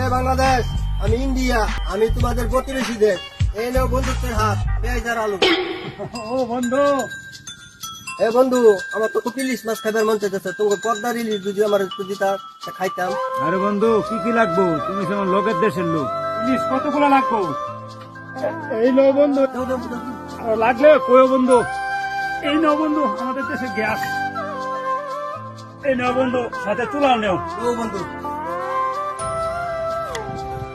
এ বাংলাদেশ, আমি ইন্ডিয়া, আমি তোমাদের প্রতিবেশী দেশ। এই নাও বন্ধুত্বের হাত, পেঁয়াজ আর আলু। ও বন্ধু, এ বন্ধু, আমার তো খুব ইলিশ মাছ খাইবার মন চাইতেছে। তোমার পদ্মার ইলিশ যদি আমার একটু দিতা, তা খাইতাম। আরে বন্ধু কি কি লাগবো? তুমি যেমন লোকের দেশের লোক, ইলিশ কতগুলো লাগবো? এই নো বন্ধু, দাও, দাও, দাও। আর লাগলে কয়ো বন্ধু। এই নো বন্ধু আমাদের দেশে গ্যাস। এই নো বন্ধু সাথে চুলাও নেও। ও বন্ধু,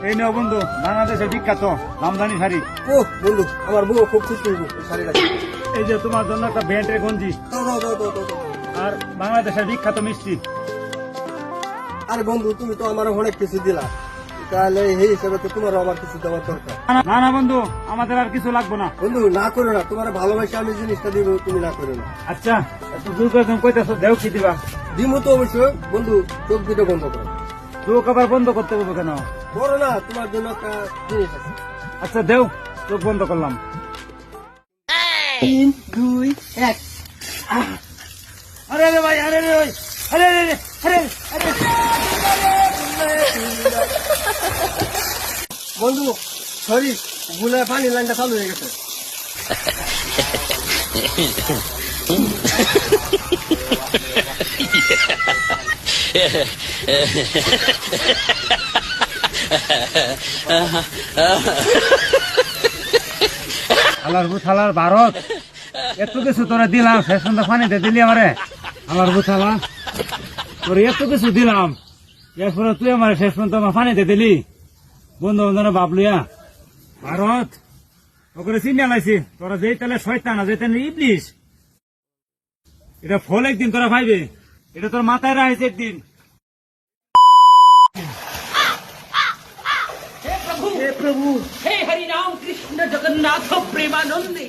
এই নো বন্ধু বাংলাদেশের বিখ্যাত জামদানি শাড়ি। ও বন্ধু, আমার বউ খুব খুশি হইব এই শাড়িটা। এই যে তোমার জন্য একটা ব্যান্ডের গঞ্জি, দাও, দাও, দাও, দাও, দাও, দাও। আর বাংলাদেশের বিখ্যাত মিষ্টি। আরে বন্ধু, তুমি তো আমার অনেক কিছু দিলা, তাহলে এই হিসেবে তো তোমারও আমার কিছু দেওয়ার দরকার। না না বন্ধু, আমাদের আর কিছু লাগবো না। বন্ধু, না করো না, তোমার ভালোবাসা আমি জিনিসটা দিব, তুমি না করো না। আচ্ছা একটু জোর করে তুমি কইতেছো, দেও কি দিবা? দিমু তো অবশ্যই। বন্ধু, চোখ দুটো বন্ধ করো। চোখ আবার বন্ধ করতে হবে কেন? করো না, তোমার জন্য একটা জিনিস আছে। আচ্ছা দেও, চোখ বন্ধ করলাম। 3, 2, 1। আরে রে ভাই, আরে রে ভাই, আরে রে রে, আরে আরে। বন্ধু, সরি, ভুলে পানি লাইনটা চালু হয়ে গেছে। আলার বুথালার ভারত, এত কিছু তোরা দিলাম, শেষ পর্যন্ত পানিতে দিলি আমারে। আলার বুথালা, তোর এত কিছু দিলাম, এরপরে তুই আমার শেষ পর্যন্ত আমার পানিতে দিলি। বন্ধু বন্ধু ভাবলুয়া ভারত, ওকে চিন্তা লাইছি তোরা যেই তাহলে শয়তান না, যেই তাহলে ইবলিশ। এটা ফল একদিন তোরা পাইবে, এটা তোর মাথায় রাখছে একদিন। हे प्रभु हे हरि राम कृष्ण जगन्नाथ प्रेमानंदी